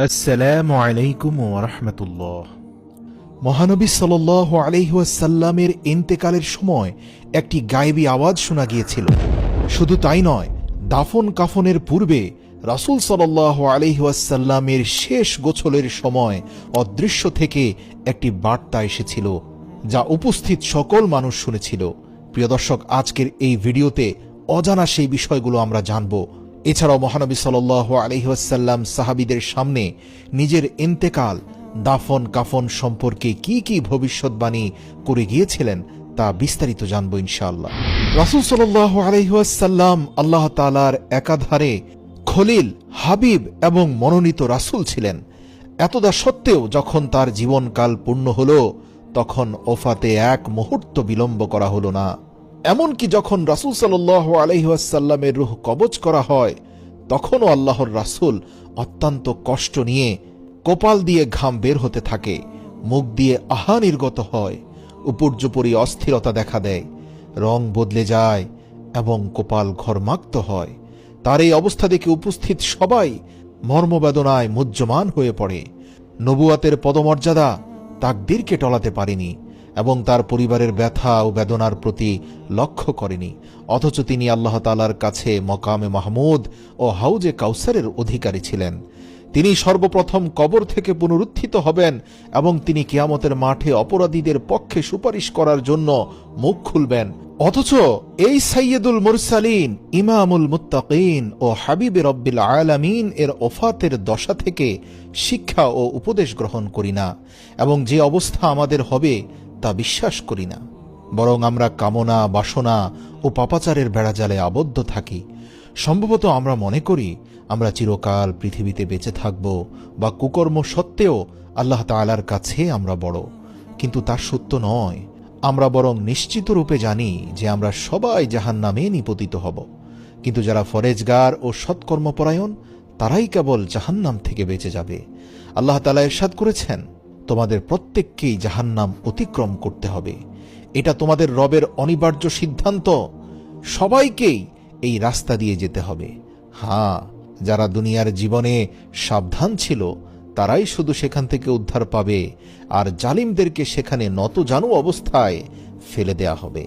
আসসালামু আলাইকুম ওয়া রাহমাতুল্লাহ। মহানবী সাল্লাল্লাহু আলাইহি ওয়াসাল্লামের ইন্তেকালের সময় একটি গায়েবী আওয়াজ শোনা গিয়েছিল। শুধু তাই নয়, দাফন কাফনের পূর্বে রাসূল সাল্লাল্লাহু আলাইহি ওয়াসাল্লামের শেষ গোসলের সময় অদৃশ্য থেকে একটি বার্তা এসেছিল, যা উপস্থিত সকল মানুষ শুনেছিল। প্রিয় দর্শক, আজকের এই ভিডিওতে অজানা সেই বিষয়গুলো আমরা জানব। এছাড়াও মহানবী সাল্লাল্লাহু আলাইহি ওয়াসাল্লাম সাহাবীদের সামনে নিজের ইন্তেকাল, দাফন কাফন সম্পর্কে কি কি ভবিষ্যৎবাণী করে গিয়েছিলেন তা বিস্তারিত জানব ইনশাআল্লাহ। রাসূল সাল্লাল্লাহু আলাইহি ওয়াসাল্লাম আল্লাহ তাআলার একাধারে খলিল, হাবিব এবং মনোনীত রাসূল ছিলেন। এতদা সত্ত্বেও যখন তার জীবনকাল পূর্ণ হল, তখন ওফাতে এক মুহূর্ত বিলম্ব করা হল না। এমনকি যখন রাসূল সাল্লাল্লাহু আলাইহি ওয়াসাল্লামের রূহ কবজ করা হয়, তখনও আল্লাহর রাসূল অত্যন্ত কষ্ট নিয়ে কপাল দিয়ে ঘাম বের হতে থাকে, মুখ দিয়ে আহা নির্গত হয়, উপর্যুপরি অস্থিরতা দেখা দেয়, রং বদলে যায় এবং কপাল ঘর্মাক্ত হয়। তার এই অবস্থা দেখে উপস্থিত সবাই মর্মবেদনায় মুহ্যমান হয়ে পড়ে। নবুয়াতের পদমর্যাদা তাকদীরকে টলাতে পারেনি এবং তার পরিবারের ব্যথা ও বেদনার প্রতি লক্ষ্য করেনি, অথচ তিনি আল্লাহ তাআলার কাছে মকামে মাহমুদ ও হাউজে কাউসারের অধিকারী ছিলেন। তিনি সর্বপ্রথম কবর থেকে পুনরুত্থিত হবেন এবং তিনি কিয়ামতের মাঠে অপরাধীদের পক্ষে সুপারিশ করার জন্য মুখ খুলবেন। অথচ এই সাইয়্যিদুল মুরসালিন, ইমামুল মুত্তাকিন ও হাবিবে রব্বিল আলামিন এর ওফাতের দশা থেকে শিক্ষা ও উপদেশ গ্রহণ করি না এবং যে অবস্থা আমাদের হবে তা বিশ্বাস করি না। বরং আমরা কামনা, বাসনা ও পাপাচারের বেড়াজালে আবদ্ধ থাকি। সম্ভবত আমরা মনে করি আমরা চিরকাল পৃথিবীতে বেঁচে থাকব বা কুকর্ম সত্ত্বেও আল্লাহ তাআলার কাছে আমরা বড়, কিন্তু তা সত্য নয়। আমরা বরং নিশ্চিত রূপে জানি যে আমরা সবাই জাহান্নামে নিপতিত হব, কিন্তু যারা ফরেজগার ও সৎকর্মপরায়ণ তারাই কেবল জাহান্নাম থেকে বেঁচে যাবে। আল্লাহ তাআলা ইরশাদ করেছেন, তোমাদের প্রত্যেককেই জাহান্নাম অতিক্রম করতে হবে। এটা তোমাদের রবের অনিবার্য সিদ্ধান্ত। সবাইকেই এই রাস্তা দিয়ে যেতে হবে। হ্যাঁ, যারা দুনিয়ার জীবনে সাবধান ছিল তারাই শুধু সেখান থেকে উদ্ধার পাবে, আর জালিমদেরকে সেখানে নতজানু অবস্থায় ফেলে দেয়া হবে।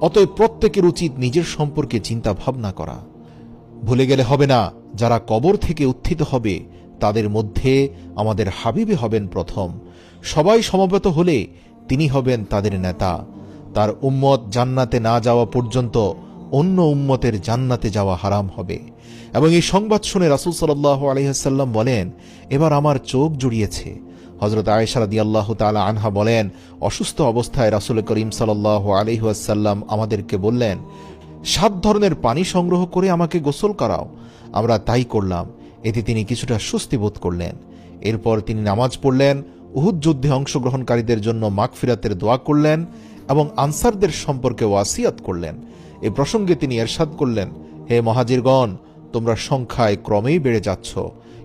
অতএব প্রত্যেকের উচিত নিজের সম্পর্কে চিন্তা ভাবনা করা। ভুলে গেলে হবে না, যারা কবর থেকে উত্থিত হবে তাদের মধ্যে আমাদের হাবিবে হবেন প্রথম। সবাই সমবেত হলে তিনি হবেন তাদের নেতা। তার উম্মত জান্নাতে না যাওয়া পর্যন্ত অন্য উম্মতের জান্নাতে যাওয়া হারাম হবে। এবং এই সংবাদ শুনে রাসূল সাল্লাল্লাহু আলাইহি ওয়াসাল্লাম বলেন, এবার আমার চোখ জুড়িয়েছে। হযরত আয়েশা রাদিয়াল্লাহু তাআলা আনহা বলেন, অসুস্থ অবস্থায় রাসূল করিম সাল্লাল্লাহু আলাইহি ওয়াসাল্লাম আমাদেরকে বললেন, 7 ধরনের পানি সংগ্রহ করে আমাকে গোসল করাও। আমরা তাই করলাম। এতে তিনি কিছুটা স্বস্তি বোধ করলেন। এরপর তিনি নামাজ পড়লেন, উহুদ যুদ্ধে অংশগ্রহণকারীদের জন্য মাগফিরাতের দোয়া করলেন এবং আনসারদের সম্পর্কে ওয়াসিয়াত করলেন। এ প্রসঙ্গে তিনি ইরশাদ করলেন, হে মুহাজিরগণ, তোমরা সংখ্যায় ক্রমেই বেড়ে যাচ্ছ,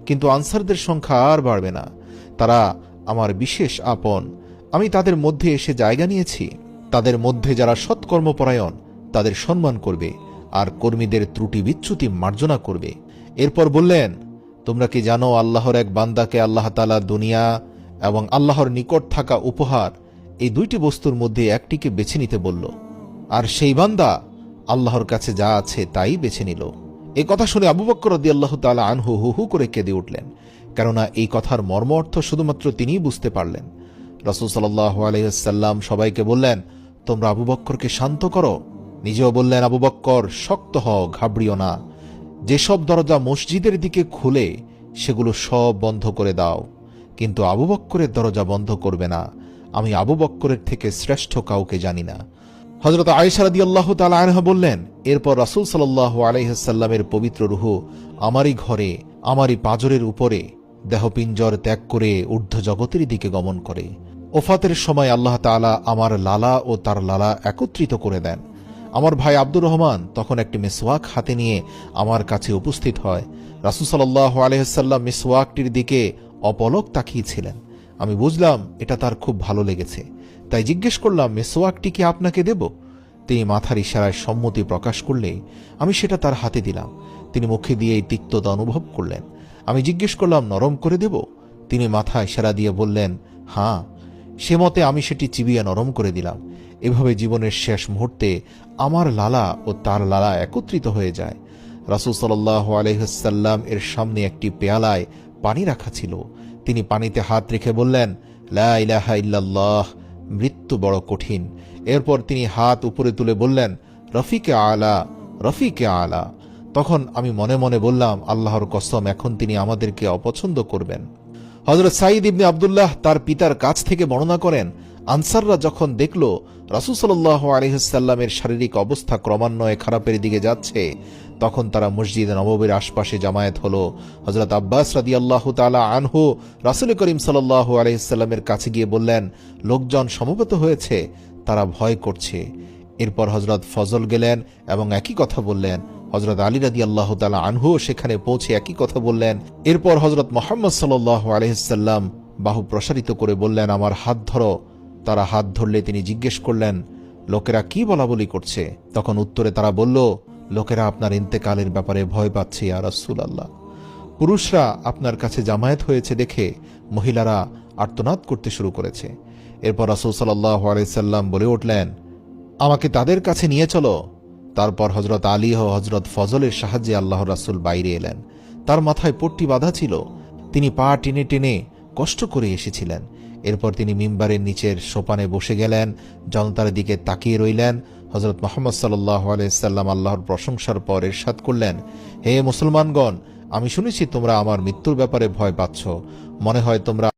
কিন্তু আনসারদের সংখ্যা আর বাড়বে না। তারা আমার বিশেষ আপন। আমি তাদের মধ্যে এসে জায়গা নিয়েছি। তাদের মধ্যে যারা সৎকর্মপরায়ণ তাদের সম্মান করবে, আর কর্মীদের ত্রুটি বিচ্যুতি মার্জনা করবে। এরপর বললেন, তোমরা কি জানো আল্লাহর এক বান্দাকে আল্লাহ তাআলা দুনিয়া এবং আল্লাহর নিকট থাকা উপহার, এই দুইটি বস্তুর মধ্যে একটিকে বেছে নিতে বলল, আর সেই বান্দা আল্লাহর কাছে যা আছে তাই বেছে নিল। এই কথা শুনে আবু বকর রাদিয়াল্লাহু তাআলা আনহু হু হু করে কেঁদে উঠলেন, কেননা এই কথার মর্ম অর্থ শুধুমাত্র তিনিই বুঝতে পারলেন। রাসূল সাল্লাল্লাহু আলাইহি ওয়াসাল্লাম সবাইকে বললেন, তোমরা আবু বকরকে শান্ত করো। নিজেও বললেন, আবু বকর, শক্ত হও, ঘাবড়িও না। যেসব দরজা মসজিদের দিকে খুলে সেগুলো সব বন্ধ করে দাও, কিন্তু আবু বকরের দরজা বন্ধ করবে না। আমি আবু বকরের থেকে শ্রেষ্ঠ কাউকে জানি না। হযরত আয়েশা রাদিয়াল্লাহু তাআলা আনহা বললেন, এরপর রাসূল সাল্লাল্লাহু আলাইহি ওয়াসাল্লামের পবিত্র রূহ আমারই ঘরে, আমারই পাঁজরের উপরে দেহপিঞ্জর ত্যাগ করে ঊর্ধ্ব জগতের দিকে গমন করে। ওফাতের সময় আল্লাহ তাআলা আমার লালা ও তার লালা একত্রিত করে দেন। আমার ভাই আব্দুর রহমান তখন একটি মিসওয়াক হাতে নিয়ে আমার কাছে উপস্থিত হয়। রাসূল সাল্লাল্লাহু আলাইহি ওয়াসাল্লাম মিসওয়াকটির দিকে অপলক তাকিয়েছিলেন। আমি বুঝলাম এটা তার খুব ভালো লেগেছে, তাই জিজ্ঞেস করলাম, মিসওয়াকটি কি আপনাকে দেব? তিনি মাথার ইশারায় সম্মতি প্রকাশ করলে আমি সেটা তার হাতে দিলাম। তিনি মুখে দিয়ে এই তিক্ততা অনুভব করলেন। আমি জিজ্ঞেস করলাম, নরম করে দেব? তিনি মাথা ইশারা দিয়ে বললেন, হ্যাঁ। সে মতে আমি সেটি চিবিয়ে নরম করে দিলাম। এভাবে জীবনের শেষ মুহূর্তে আমার লালা ও তার লালা একত্রিত হয়ে যায়। রাসূল সাল্লাল্লাহু আলাইহি ওয়াসাল্লাম এর সামনে একটি পেয়ালায় পানি রাখা ছিল। তিনি পানিতে হাত রেখে বললেন, লা ইলাহা ইল্লাল্লাহ, মৃত্যু বড় কঠিন। এরপর তিনি হাত উপরে তুলে বললেন, রফিকে আলা, রফিকে আলা। তখন আমি মনে মনে বললাম, আল্লাহর কসম, এখন তিনি আমাদেরকে অপছন্দ করবেন। হযরত সাঈদ ইবনে আব্দুল্লাহ তার পিতার কাছ থেকে বর্ণনা করেন, আনসাররা যখন দেখল রাসূল সাল্লাল্লাহু আলাইহি ওয়াসাল্লামের শারীরিক অবস্থা ক্রমান্বয়ে খারাপের দিকে যাচ্ছে, তখন তারা মসজিদে নববীর আশপাশে জামায়াত হলো। হযরত আব্বাস রাদিয়াল্লাহু তাআলা আনহু রাসূল করিম সাল্লাল্লাহু আলাইহি ওয়াসাল্লামের কাছে গিয়ে বললেন, লোকজন সমবেত হয়েছে, তারা ভয় করছে। এরপর হযরত ফজল গেলেন এবং একই কথা বললেন। হযরত আলী রাদিয়াল্লাহু তাআলা আনহু সেখানে পৌঁছে একই কথা বললেন। এরপর হযরত মুহাম্মদ সাল্লাল্লাহু আলাইহি ওয়াসাল্লাম বাহু প্রসারিত করে বললেন, আমার হাত ধরো। তারা হাত ধরলে তিনি জিজ্ঞেস করলেন, লোকেরা কি বলাবলি করছে? তখন উত্তরে তারা বলল, লোকেরা আপনার ইন্তেকালের ব্যাপারে ভয় পাচ্ছে ইয়া রাসূলুল্লাহ। পুরুষরা আপনার কাছে জামায়াত হয়েছে দেখে মহিলারা আর্তনাদ করতে শুরু করেছে। এরপর রাসূল সাল্লাল্লাহু আলাইহি ওয়াসাল্লাম বলে উঠলেন, আমাকে তাদের কাছে নিয়ে চলো। তারপর হযরত আলী ও হযরত ফজলের সাহায্যে আল্লাহর রাসূল বাইরে এলেন। তার মাথায় পট্টি বাঁধা ছিল। তিনি পা টেনে টেনে কষ্ট করে এসেছিলেন। এরপর তিনি মিম্বারের নিচের সোপানে বসে গেলেন, জনতার দিকে তাকিয়ে রইলেন। হযরত মুহাম্মদ সাল্লাল্লাহু আলাইহি ওয়াসাল্লাম আল্লাহর প্রশংসার পর ইরশাদ করলেন, হে মুসলমানগণ, আমি শুনেছি তোমরা আমার মৃত্যুর ব্যাপারে ভয় পাচ্ছ। মনে হয় তোমরা